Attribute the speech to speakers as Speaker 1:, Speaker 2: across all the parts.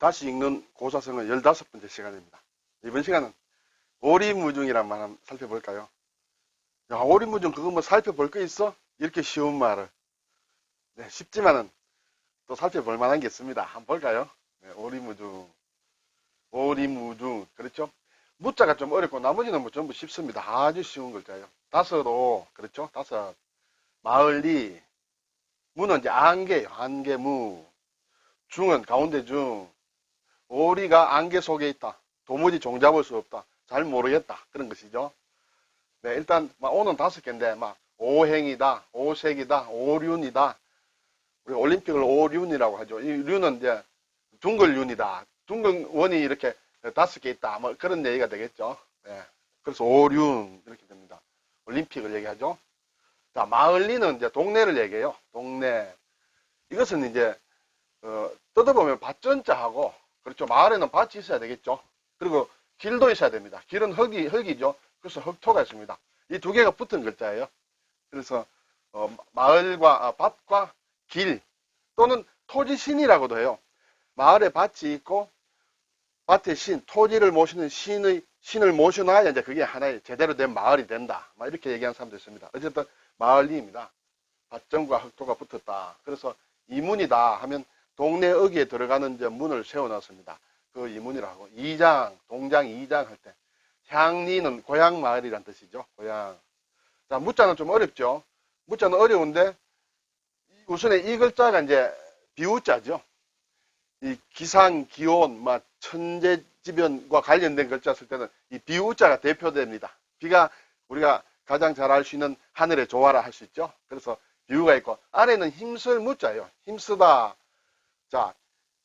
Speaker 1: 다시 읽는 고사성은 15번째 시간입니다. 이번 시간은 오리무중이란 말 한번 살펴볼까요? 야, 오리무중 그거 뭐 살펴볼 거 있어? 이렇게 쉬운 말을. 네, 쉽지만은 또 살펴볼 만한 게 있습니다. 한번 볼까요? 네, 오리무중. 오리무중. 그렇죠? 무자가 좀 어렵고 나머지는 뭐 전부 쉽습니다. 아주 쉬운 글자예요. 다섯오. 그렇죠? 다섯. 마을리. 무는 이제 안개예요. 안개무. 중은 가운데 중. 오리가 안개 속에 있다. 도무지 종잡을 수 없다. 잘 모르겠다. 그런 것이죠. 네, 일단 오는 5개인데 오행이다, 오색이다, 오륜이다. 우리 올림픽을 오륜이라고 하죠. 이 륜은 이제 둥글륜이다. 둥근 원이 이렇게 5개 있다. 뭐 그런 얘기가 되겠죠. 네, 그래서 오륜 이렇게 됩니다. 올림픽을 얘기하죠. 자, 마을리는 이제 동네를 얘기해요. 동네. 이것은 이제 뜯어보면 밭전자하고, 그렇죠. 마을에는 밭이 있어야 되겠죠. 그리고 길도 있어야 됩니다. 길은 흙이죠. 그래서 흙토가 있습니다. 이 두 개가 붙은 글자예요. 그래서 마을과 밭과 길 또는 토지신이라고도 해요. 마을에 밭이 있고 밭에 신, 토지를 모시는 신을 모셔놔야 이제 그게 하나의 제대로 된 마을이 된다. 이렇게 얘기하는 사람도 있습니다. 어쨌든 마을리입니다. 밭정과 흙토가 붙었다. 그래서 이문이다 하면 동네 어귀에 들어가는 이제 문을 세워놨습니다. 그 이문이라고. 이장, 동장 이장 할 때. 향리는 고향 마을이란 뜻이죠. 고향. 자, 무자는 좀 어렵죠. 무자는 어려운데 우선에 이 글자가 이제 비우자죠. 이 기상, 기온, 천재지변과 관련된 글자 쓸 때는 이 비우자가 대표됩니다. 비가 우리가 가장 잘 알 수 있는 하늘의 조화라 할 수 있죠. 그래서 비우가 있고 아래는 힘쓸 무자예요. 힘쓰다. 자,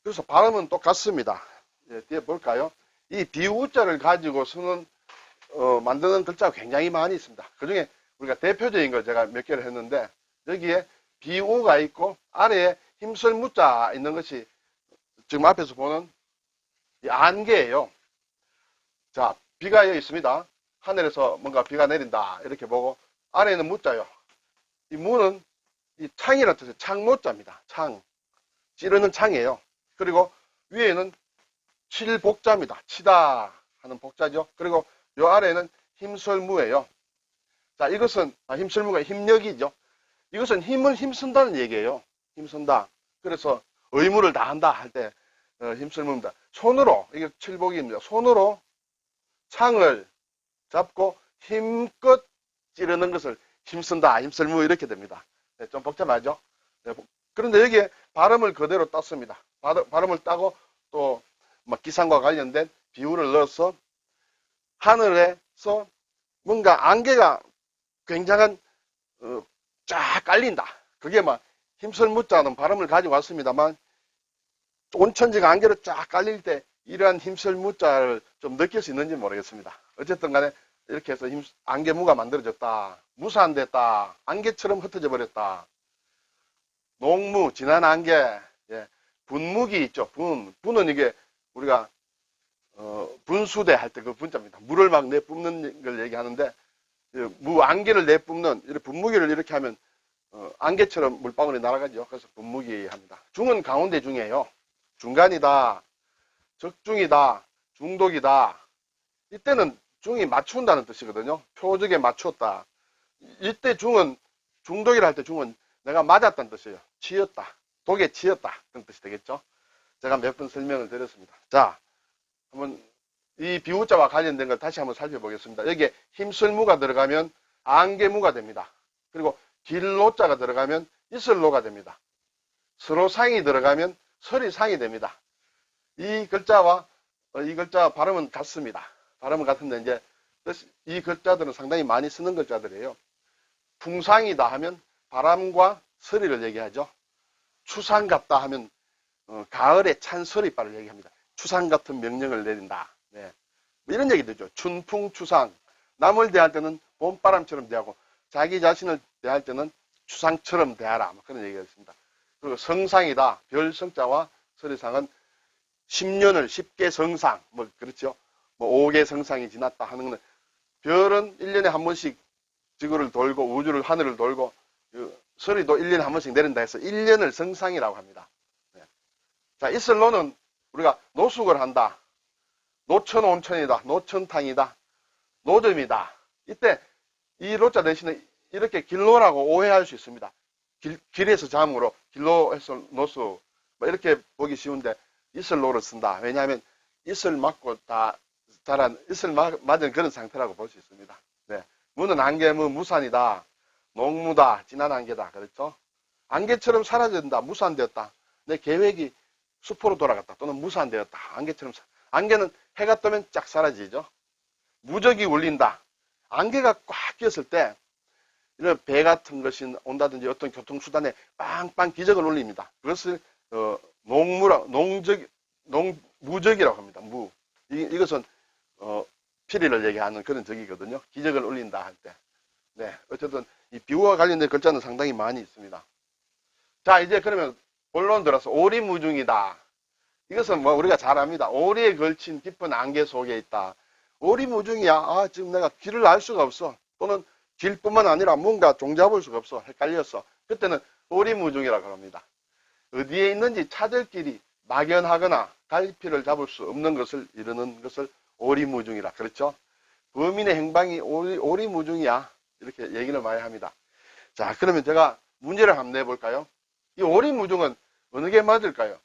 Speaker 1: 그래서 발음은 똑같습니다. 예, 뒤에 볼까요? 이 비우자를 가지고 쓰는 만드는 글자가 굉장히 많이 있습니다. 그 중에 우리가 대표적인 걸 제가 몇 개를 했는데 여기에 비우가 있고 아래에 힘쓸 무자 있는 것이 지금 앞에서 보는 이 안개예요. 자, 비가 여기 있습니다. 하늘에서 뭔가 비가 내린다 이렇게 보고 아래에는 무자요. 이 무는 이 창이라는 뜻의 창모자입니다. 창. 찌르는 창이에요. 그리고 위에는 칠복자입니다. 치다 하는 복자죠. 그리고 요 아래는 힘설무예요. 자, 이것은 힘설무가 힘력이죠. 이것은 힘쓴다는 얘기예요. 힘쓴다. 그래서 의무를 다한다 할 때 힘설무입니다. 손으로, 이게 칠복입니다. 손으로 창을 잡고 힘껏 찌르는 것을 힘쓴다, 힘설무 이렇게 됩니다. 네, 좀 복잡하죠? 네, 그런데 여기에 발음을 그대로 땄습니다. 발음을 따고 또 기상과 관련된 비유를 넣어서 하늘에서 뭔가 안개가 굉장한 쫙 깔린다. 그게 힘쓸 무자는 발음을 가지고 왔습니다만 온천지가 안개로 쫙 깔릴 때 이러한 힘쓸 무자를 좀 느낄 수 있는지 모르겠습니다. 어쨌든 간에 이렇게 해서 안개무가 만들어졌다. 무산됐다. 안개처럼 흩어져 버렸다. 농무, 진한 안개. 예. 분무기 있죠. 분은 이게 우리가 분수대 할 때 그 분자입니다. 물을 막 내뿜는 걸 얘기하는데 안개를 내뿜는 이렇게 분무기를 이렇게 하면 안개처럼 물방울이 날아가죠. 그래서 분무기 합니다. 중은 가운데 중이에요. 중간이다, 적중이다, 중독이다. 이때는 중이 맞춘다는 뜻이거든요. 표적에 맞췄다. 이때 중은 중독이라 할 때 중은 내가 맞았다는 뜻이에요. 치였다. 독에 치였다. 그런 뜻이 되겠죠. 제가 몇 번 설명을 드렸습니다. 자, 한번 이 비우자와 관련된 걸 다시 한번 살펴보겠습니다. 여기에 힘쓸무가 들어가면 안개무가 됩니다. 그리고 길로자가 들어가면 이슬로가 됩니다. 서로상이 들어가면 서리상이 됩니다. 이 글자와 이 글자 발음은 같습니다. 발음은 같은데 이제 이 글자들은 상당히 많이 쓰는 글자들이에요. 풍상이다 하면 바람과 서리를 얘기하죠. 추상 같다 하면 가을에 찬 서리바를 얘기합니다. 추상 같은 명령을 내린다. 네. 이런 얘기 되죠. 춘풍추상. 남을 대할 때는 봄바람처럼 대하고 자기 자신을 대할 때는 추상처럼 대하라. 그런 얘기가 있습니다. 그리고 성상이다. 별성자와 서리상은 10년을 10개 성상. 그렇죠. 5개 성상이 지났다 하는 거는 별은 1년에 한 번씩 지구를 돌고 우주를 하늘을 돌고 서리도 1년에 한 번씩 내린다 해서 1년을 성상이라고 합니다. 네. 자, 이슬로는 우리가 노숙을 한다. 노천 온천이다. 노천탕이다. 노점이다. 이때 이 로자 대신에 이렇게 길로라고 오해할 수 있습니다. 길에서 잠으로 길로에서 노숙 뭐 이렇게 보기 쉬운데 이슬로를 쓴다. 왜냐하면 이슬 맞고 다 자란 이슬 맞은 그런 상태라고 볼 수 있습니다. 네. 무는 안개무 무산이다. 농무다. 진한 안개다. 그렇죠? 안개처럼 사라진다. 무산되었다. 내 계획이 수포로 돌아갔다. 또는 무산되었다. 안개처럼 안개는 해가 뜨면 쫙 사라지죠. 무적이 울린다. 안개가 꽉 끼었을 때 이런 배 같은 것이 온다든지 어떤 교통수단에 빵빵 기적을 울립니다. 그것을 무적이라고 합니다. 이것은 피리를 얘기하는 그런 적이거든요. 기적을 울린다 할 때. 네, 어쨌든 이 비유와 관련된 글자는 상당히 많이 있습니다. 자, 이제 그러면 본론 들어서 오리무중이다. 이것은 뭐 우리가 잘 압니다. 오리에 걸친 깊은 안개 속에 있다. 오리무중이야. 아, 지금 내가 길을 알 수가 없어. 또는 길뿐만 아니라 뭔가 종잡을 수가 없어. 헷갈렸어. 그때는 오리무중이라고 합니다. 어디에 있는지 찾을 길이 막연하거나 갈피를 잡을 수 없는 것을 이루는 것을 오리무중이라. 그렇죠? 범인의 행방이 오리무중이야. 이렇게 얘기를 많이 합니다. 자, 그러면 제가 문제를 한번 내볼까요? 이 오리무중은 어느 게 맞을까요?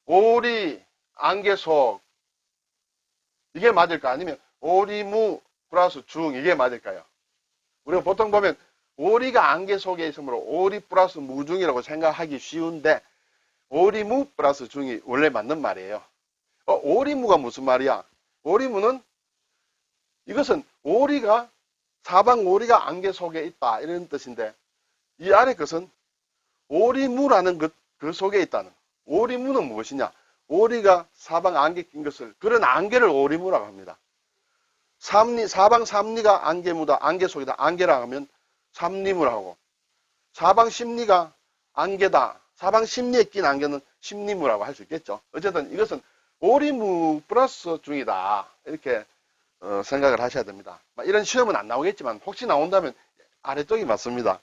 Speaker 1: 오리, 안개 속 이게 맞을까? 아니면 오리무 플러스 중 이게 맞을까요? 우리가 보통 보면 오리가 안개 속에 있으므로 오리 플러스 무중이라고 생각하기 쉬운데 오리무 플러스 중이 원래 맞는 말이에요. 오리무가 무슨 말이야? 오리무는 이것은 오리가 사방 오리가 안개 속에 있다 이런 뜻인데 이 아래 것은 오리무라는 그 속에 있다는 오리무는 무엇이냐? 오리가 사방 안개 낀 것을 그런 안개를 오리무라고 합니다. 사방 삼리가 안개무다 안개 속이다 안개라 하면 삼리무라고 사방 십리가 안개다 사방 십리에 낀 안개는 십리무라고 할 수 있겠죠. 어쨌든 이것은 오리무 플러스 중이다 이렇게 생각을 하셔야 됩니다. 이런 시험은 안 나오겠지만 혹시 나온다면 아래쪽이 맞습니다.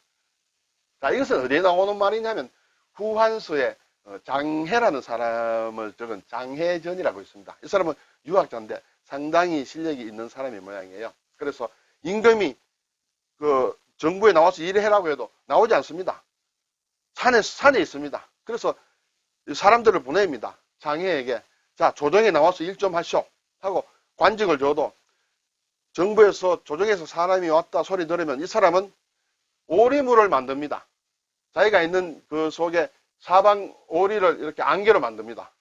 Speaker 1: 자, 이것은 어디에 나오는 말이냐면 후한서에 장해라는 사람을 적은 장해전이라고 있습니다. 이 사람은 유학자인데 상당히 실력이 있는 사람의 모양이에요. 그래서 임금이 그 정부에 나와서 일을 해라고 해도 나오지 않습니다. 산에 있습니다. 그래서 사람들을 보냅니다. 장해에게 자 조정에 나와서 일 좀 하시오 하고 관직을 줘도 정부에서 조정에서 사람이 왔다 소리 들으면 이 사람은 오리무를 만듭니다. 자기가 있는 그 속에 사방 오리를 이렇게 안개로 만듭니다.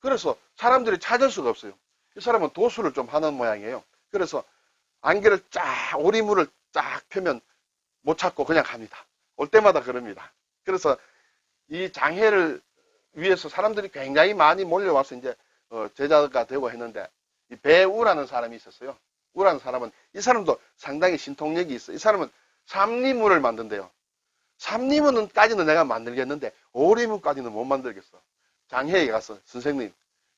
Speaker 1: 그래서 사람들이 찾을 수가 없어요. 이 사람은 도수를 좀 하는 모양이에요. 그래서 안개를 오리물을 쫙 펴면 못 찾고 그냥 갑니다. 올 때마다 그럽니다. 그래서 이 장해를 위해서 사람들이 굉장히 많이 몰려와서 이제 제자가 되고 했는데 이 배우라는 사람이 있었어요. 우라는 사람은 이 사람도 상당히 신통력이 있어. 이 사람은 삼리물을 만든대요. 삼리물까지는 내가 만들겠는데 오리무까지는 못 만들겠어. 장해에 가서 선생님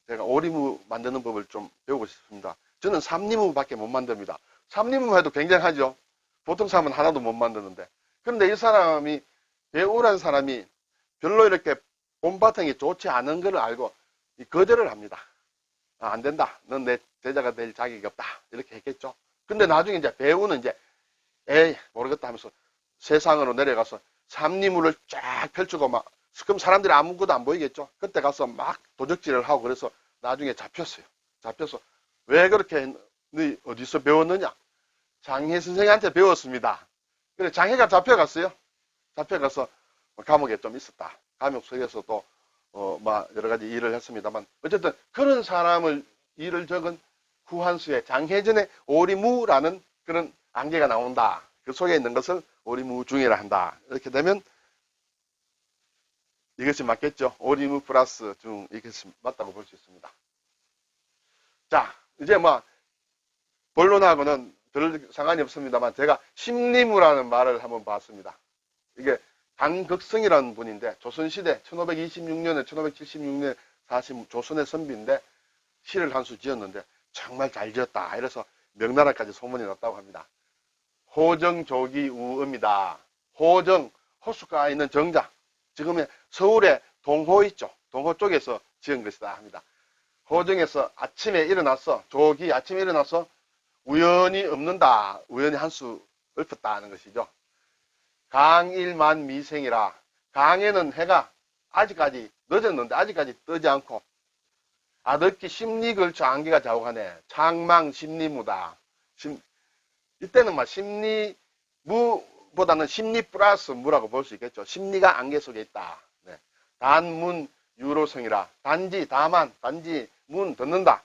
Speaker 1: 제가 오리무 만드는 법을 좀 배우고 싶습니다. 저는 삼리무밖에 못 만듭니다. 삼리무 해도 굉장하죠. 보통 사람은 하나도 못 만드는데. 그런데 이 사람이 배우라는 사람이 별로 이렇게 본바탕이 좋지 않은 걸 알고 거절을 합니다. 안 된다. 넌 내 제자가 될 자격이 없다. 이렇게 했겠죠. 근데 나중에 이제 배우는 이제 에이 모르겠다 하면서 세상으로 내려가서 삼리물을 쫙 펼치고 막 그럼 사람들이 아무것도 안 보이겠죠. 그때 가서 막 도적질을 하고 그래서 나중에 잡혔어요. 잡혀서 왜 그렇게 너 어디서 배웠느냐? 장해 선생한테 배웠습니다. 그래 장해가 잡혀갔어요. 잡혀가서 감옥에 좀 있었다. 감옥 속에서 또 여러 가지 일을 했습니다만 어쨌든 그런 사람을 일을 적은 후한수에 장해전에 오리무라는 그런 안개가 나온다. 그 속에 있는 것을 오리무중이라 한다. 이렇게 되면 이것이 맞겠죠. 오리무 플러스 중 이것이 맞다고 볼 수 있습니다. 자, 이제 본론하고는 별 상관이 없습니다만 제가 심리무라는 말을 한번 봤습니다. 이게 강극성이라는 분인데 조선시대 1526년에 1576년에 사실 조선의 선비인데 시를 한 수 지었는데 정말 잘 지었다. 이래서 명나라까지 소문이 났다고 합니다. 호정조기 우읍니다. 호정, 호수가 있는 정자. 지금의 서울의 동호 있죠. 동호 쪽에서 지은 것이다 합니다. 호정에서 아침에 일어났어. 조기 아침에 일어나서 우연히 없는다. 우연히 한 수 읊었다 하는 것이죠. 강일만 미생이라. 강에는 해가 아직까지 늦었는데 아직까지 뜨지 않고 아득히 심리걸쳐 안개가 자욱하네. 창망 심리무다. 이때는 막 심리무보다는 심리 플러스 무라고 볼 수 있겠죠. 심리가 안개 속에 있다. 네. 단문 유로성이라. 단지 다만 단지 문 듣는다.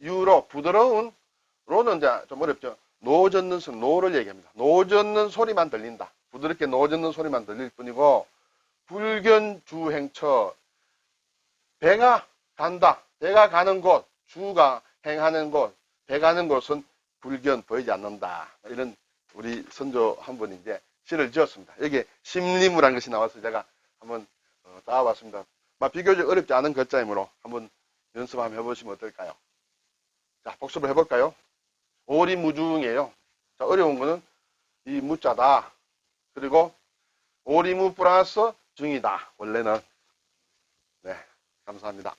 Speaker 1: 유로 부드러운 로는 이제 좀 어렵죠. 노젓는 노를 얘기합니다. 노젓는 소리만 들린다. 부드럽게 노젓는 소리만 들릴 뿐이고 불견주행처 배가 간다. 배가 가는 곳, 주가 행하는 곳, 배 가는 곳은 불견 보이지 않는다. 이런 우리 선조 한 분이 이제 시를 지었습니다. 여기에 심리무라는 것이 나와서 제가 한번 따와봤습니다. 비교적 어렵지 않은 글자이므로 한번 연습 한번 해보시면 어떨까요? 자, 복습을 해볼까요? 오리무중이에요. 자, 어려운 거는 이 무자다. 그리고 오리무 플러스 중이다. 원래는. 네, 감사합니다.